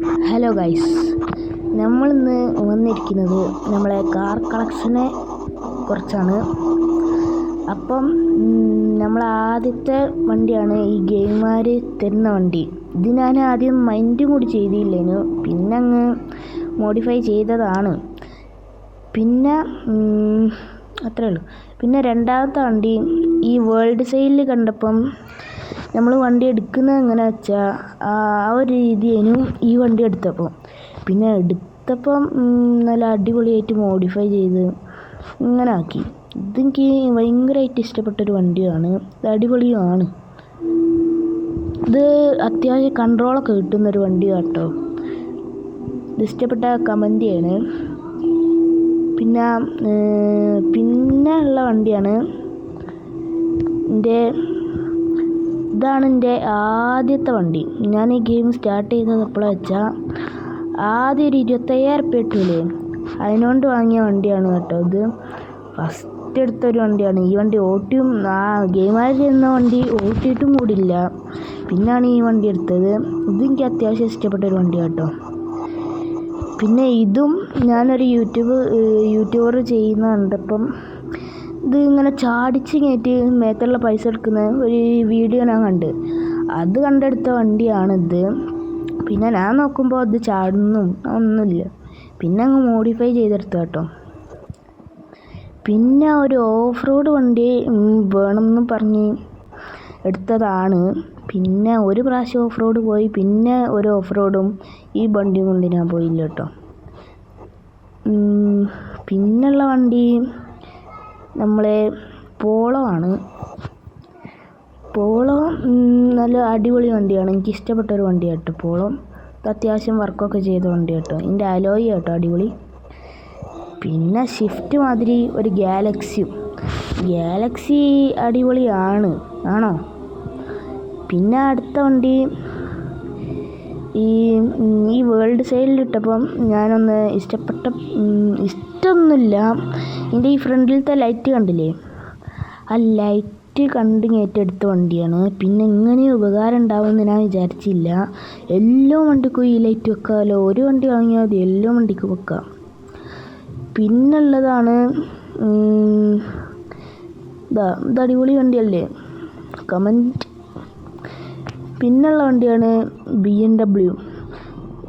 Hello guys, നമ്മളിന്ന് വന്നിരിക്കുന്നത് നമ്മളെ കാർ കളക്ഷനെ കുറിച്ചാണ്. അപ്പം നമ്മളെ ആദ്യത്തെ വണ്ടിയാണ് ഈ ഗെയിമാർ തരുന്ന വണ്ടി. ഇത് ഞാൻ ആദ്യം മൈൻഡും കൂടി ചെയ്തില്ലേനു, പിന്നെ അങ്ങ് മോഡിഫൈ ചെയ്തതാണ്. പിന്നെ അത്രേ ഉള്ളൂ. പിന്നെ രണ്ടാമത്തെ വണ്ടി ഈ വേൾഡ് സെയിലിൽ കണ്ടപ്പം നമ്മൾ വണ്ടി എടുക്കുന്നത് എങ്ങനെ വെച്ചാൽ ആ ഒരു രീതിയേനും ഈ വണ്ടി എടുത്തപ്പം നല്ല അടിപൊളിയായിട്ട് മോഡിഫൈ ചെയ്ത് ഇങ്ങനെ ആക്കി. ഇതെനിക്ക് ഭയങ്കരമായിട്ട് ഇഷ്ടപ്പെട്ടൊരു വണ്ടിയാണ്, ഇത് അടിപൊളിയുമാണ്. ഇത് അത്യാവശ്യം കൺട്രോളൊക്കെ കിട്ടുന്നൊരു വണ്ടിയാണ് കേട്ടോ. ഇത് ഇഷ്ടപ്പെട്ട കമൻറ്റ് ചെയ്യണേ. പിന്നെ ഉള്ള വണ്ടിയാണ് ഇതാണ് എൻ്റെ ആദ്യത്തെ വണ്ടി. ഞാൻ ഈ ഗെയിം സ്റ്റാർട്ട് ചെയ്തത് എപ്പോഴാണ് വെച്ചാൽ ആദ്യം ഒരു 25,000 റുപ്യ കിട്ടൂലേ, അതിനോണ്ട് വാങ്ങിയ വണ്ടിയാണ് കേട്ടോ. ഇത് ഫസ്റ്റ് എടുത്തൊരു വണ്ടിയാണ്. ഈ വണ്ടി ഓട്ടിയും ഗെയിമാർ ചെയ്യുന്ന വണ്ടി ഓട്ടിയിട്ടും കൂടിയില്ല, പിന്നാണ് ഈ വണ്ടി എടുത്തത്. ഇതെനിക്ക് അത്യാവശ്യം ഇഷ്ടപ്പെട്ടൊരു വണ്ടിയാണ് കേട്ടോ. പിന്നെ ഇതും ഞാനൊരു യൂട്യൂബർ ചെയ്യുന്ന കണ്ടപ്പം ഇത് ഇങ്ങനെ ചാടിച്ച് കയറ്റി മേത്തുള്ള പൈസ എടുക്കുന്ന ഒരു വീഡിയോ ഞാൻ അത് കണ്ടെടുത്ത വണ്ടിയാണിത്. പിന്നെ ഞാൻ നോക്കുമ്പോൾ അത് ഒന്നുമില്ല, പിന്നെ അങ്ങ് മോഡിഫൈ ചെയ്തെടുത്ത കേട്ടോ. പിന്നെ ഒരു ഓഫ് റോഡ് വണ്ടി വേണമെന്ന് പറഞ്ഞ് എടുത്തതാണ്. പിന്നെ ഒരു പ്രാവശ്യം ഓഫ് റോഡ് പോയി, പിന്നെ ഒരു ഓഫ് റോഡും ഈ വണ്ടിയും കൊണ്ട് ഞാൻ പോയില്ല കേട്ടോ. പിന്നുള്ള വണ്ടി നമ്മളെ പോളോ ആണ്. പോളോ നല്ല അടിപൊളി വണ്ടിയാണ്, എനിക്ക് ഇഷ്ടപ്പെട്ടൊരു വണ്ടിയാണ് കേട്ടോ പോളോ. അത്യാവശ്യം വർക്കൊക്കെ ചെയ്ത വണ്ടി കേട്ടോ. ഇതിൻ്റെ അലോയി കേട്ടോ അടിപൊളി. പിന്നെ ഷിഫ്റ്റ് മാതിരി ഒരു ഗാലക്സി അടിപൊളിയാണ് ആണോ. പിന്നെ അടുത്ത വണ്ടി ഈ വേൾഡ് സെയിലിലിട്ടപ്പം ഞാനൊന്ന് ഇഷ്ടമൊന്നുമില്ല. ഇതിൻ്റെ ഈ ഫ്രണ്ടിലത്തെ ലൈറ്റ് കണ്ടില്ലേ, ആ ലൈറ്റ് കണ്ട് ഏറ്റെടുത്ത വണ്ടിയാണ്. പിന്നെ ഇങ്ങനെ ഉപകാരം ഉണ്ടാവുമെന്ന് ഞാൻ വിചാരിച്ചില്ല. എല്ലാ വണ്ടിക്കും ഈ ലൈറ്റ് വെക്കാമല്ലോ, ഒരു വണ്ടി വാങ്ങിയാൽ മതി എല്ലാ വണ്ടിക്കും വെക്കാം. പിന്നുള്ളതാണ് ഇത് അടിപൊളി വണ്ടിയല്ലേ, കമൻറ്റ്. പിന്നുള്ള വണ്ടിയാണ് BMW.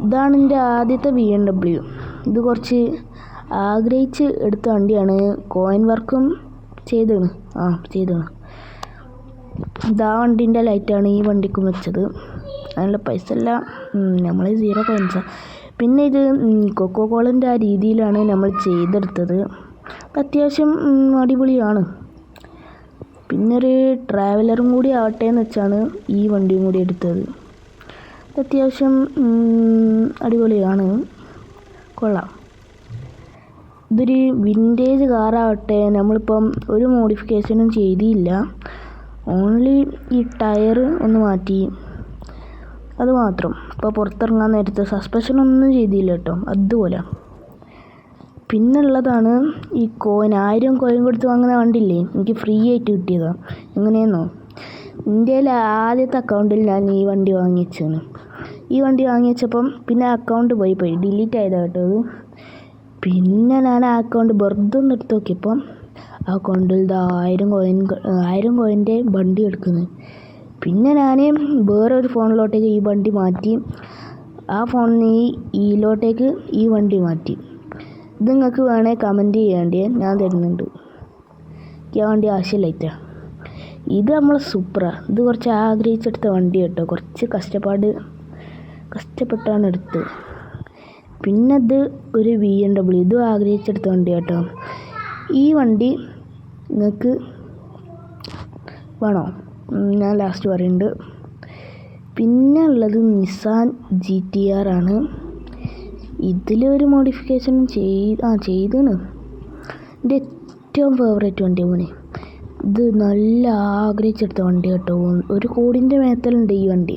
ഇതാണ് എൻ്റെ ആദ്യത്തെ BMW. ഇത് കുറച്ച് ആഗ്രഹിച്ച് എടുത്ത വണ്ടിയാണ്. കോയിൻ വർക്കും ചെയ്താണ്. ഇതാ വണ്ടീൻ്റെ ലൈറ്റാണ് ഈ വണ്ടിക്കും വെച്ചത്. അതിനുള്ള പൈസ എല്ലാം നമ്മൾ 0 കോയിൻസാണ്. പിന്നെ ഇത് കൊക്കോകോളൻ്റെ ആ രീതിയിലാണ് നമ്മൾ ചെയ്തെടുത്തത്. അത്യാവശ്യം അടിപൊളിയാണ്. പിന്നൊരു ട്രാവലറും കൂടി ആവട്ടെ എന്ന് വെച്ചാണ് ഈ വണ്ടിയും കൂടി എടുത്തത്. അത്യാവശ്യം അടിപൊളിയാണ്, കൊള്ളാം. ഇതൊരു വിൻറ്റേജ് കാറാവട്ടെ, നമ്മളിപ്പം ഒരു മോഡിഫിക്കേഷനും ചെയ്തില്ല. ഓൺലി ഈ ടയർ ഒന്ന് മാറ്റി, അത് മാത്രം. ഇപ്പോൾ പുറത്തിറങ്ങാൻ നേരത്തെ സസ്പെൻഷനൊന്നും ചെയ്തില്ല കേട്ടോ, അതുപോലെ. പിന്നുള്ളതാണ് ഈ 1000 കോയിൻ കൊടുത്ത് വാങ്ങുന്ന വണ്ടിയില്ലേ, എനിക്ക് ഫ്രീ ആയിട്ട് കിട്ടിയതാണ്. എങ്ങനെയെന്നോ, ഇന്ത്യയിലെ ആദ്യത്തെ അക്കൗണ്ടിൽ ഞാൻ ഈ വണ്ടി വാങ്ങിച്ചതാണ്. ഈ വണ്ടി വാങ്ങിച്ചപ്പം പിന്നെ അക്കൗണ്ട് പോയി ഡിലീറ്റ് ആയതാണ് കേട്ടോ അത്. പിന്നെ ഞാൻ ആ അക്കൗണ്ട് വെറുതെ ഒന്ന് എടുത്ത് നോക്കിയപ്പം ആ അക്കൗണ്ടിൽ 1000 കോയിൻ്റെ വണ്ടി എടുക്കുന്നത്. പിന്നെ ഞാൻ വേറൊരു ഫോണിലോട്ടേക്ക് ഈ വണ്ടി മാറ്റി, ആ ഫോണിൽ നിന്ന് ഈയിലോട്ടേക്ക് ഈ വണ്ടി മാറ്റി. ഇത് നിങ്ങൾക്ക് വേണേൽ കമൻറ്റ് ചെയ്യേണ്ടേ, ഞാൻ തരുന്നുണ്ട്. എനിക്ക് ആ വണ്ടി ആവശ്യമില്ല. ഇത് നമ്മൾ സൂപ്പറാണ്. ഇത് കുറച്ച് ആഗ്രഹിച്ചെടുത്ത വണ്ടി കേട്ടോ, കുറച്ച് കഷ്ടപ്പെട്ടാണ് എടുത്തത്. പിന്നെ ഇത് ഒരു BMW, ഇതും ആഗ്രഹിച്ചെടുത്ത വണ്ടി കേട്ടോ. ഈ വണ്ടി നിങ്ങൾക്ക് വേണോ, ഞാൻ ലാസ്റ്റ് പറയുന്നുണ്ട്. പിന്നെ ഉള്ളത് നിസാൻ GTR ആണ്. ഇതിലൊരു മോഡിഫിക്കേഷൻ ചെയ്താണ്. എൻ്റെ ഏറ്റവും ഫേവറേറ്റ് വണ്ടി മോനെ. ഇത് നല്ല ആഗ്രഹിച്ചെടുത്ത വണ്ടി കേട്ടോ. 1 കോടിൻ്റെ മേത്തലുണ്ട് ഈ വണ്ടി.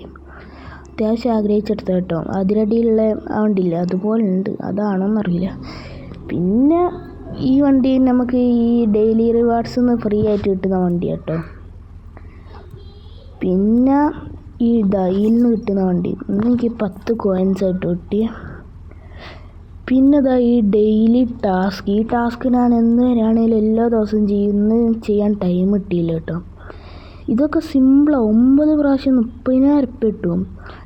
അത്യാവശ്യം ആഗ്രഹിച്ചെടുത്ത കേട്ടോ. അതിരടിയിലുള്ള ആ വണ്ടിയില്ല, അതുപോലെ ഉണ്ട്, അതാണോന്നറിയില്ല. പിന്നെ ഈ വണ്ടി നമുക്ക് ഈ ഡെയിലി റിവാർഡ്സ് ഫ്രീ ആയിട്ട് കിട്ടുന്ന വണ്ടി കേട്ടോ. പിന്നെ ഈ ഇതിൽ നിന്ന് കിട്ടുന്ന വണ്ടി. എനിക്ക് 10 കോയിൻസ് ആയിട്ട് കിട്ടി. പിന്നെ ഈ ഡെയിലി ടാസ്ക്. ഈ ടാസ്ക് ഞാൻ എന്ന് വരികയാണെങ്കിലും എല്ലാ ദിവസവും ചെയ്യാൻ ടൈം കിട്ടിയില്ല കേട്ടോ. ഇതൊക്കെ സിമ്പിളാണ്. 9 പ്രാവശ്യം 30,000 ഉറുപ്പ്യ കിട്ടും.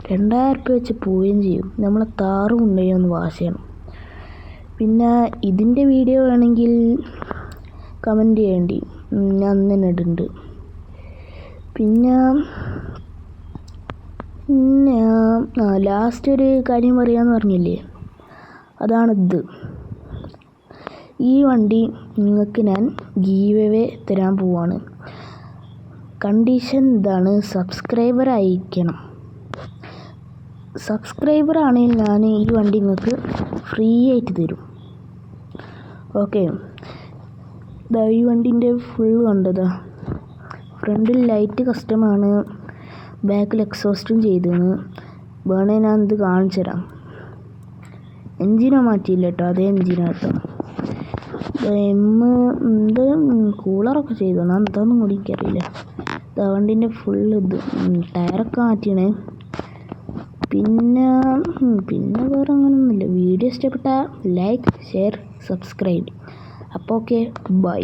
2,000 ഉറുപ്പ്യ വെച്ച് പോവുകയും ചെയ്യും. നമ്മളെ താറ് കൊണ്ടുപോയി ഒന്ന് വാഷ് ചെയ്യണം. പിന്നെ ഇതിൻ്റെ വീഡിയോ വേണമെങ്കിൽ കമൻറ്റ് ചെയ്യേണ്ടി, ഞാൻ അന്ന് തന്നെ ഇടുന്നുണ്ട്. പിന്നെ ലാസ്റ്റ് ഒരു കാര്യം പറയാമെന്ന് പറഞ്ഞില്ലേ, അതാണിത്. ഈ വണ്ടി നിങ്ങൾക്ക് ഞാൻ ഗീവ് അവേ തരാൻ പോവാണ്. കണ്ടീഷൻ ഇതാണ്, സബ്സ്ക്രൈബർ ആയിരിക്കണം. സബ്സ്ക്രൈബർ ആണെങ്കിൽ ഞാൻ ഈ വണ്ടി നിങ്ങൾക്ക് ഫ്രീ ആയിട്ട് തരും. ഓക്കെ, ഈ വണ്ടീൻ്റെ ഫുൾ കണ്ടതാ. ഫ്രണ്ടിൽ ലൈറ്റ് കസ്റ്റമാണ്, ബാക്കിൽ എക്സോസ്റ്റും ചെയ്തതാണ്. വേണേ ഞാൻ ഇത് കാണിച്ചു തരാം. എൻജിനോ മാറ്റിയില്ല കേട്ടോ, അതേ എൻജിനാട്ടോ. കൂളറൊക്കെ ചെയ്തതാണ്, എന്താണെന്നും കൂടി എനിക്കറിയില്ല. വണ്ടീൻ്റെ ഫുള്ള് ഇത് ടയറൊക്കെ മാറ്റിയാണ്. പിന്നെ വേറെ അങ്ങനെയൊന്നുമില്ല. വീഡിയോ ഇഷ്ടപ്പെട്ടാൽ ലൈക്ക്, ഷെയർ, സബ്സ്ക്രൈബ്. അപ്പോൾ ഓക്കെ, ബൈ.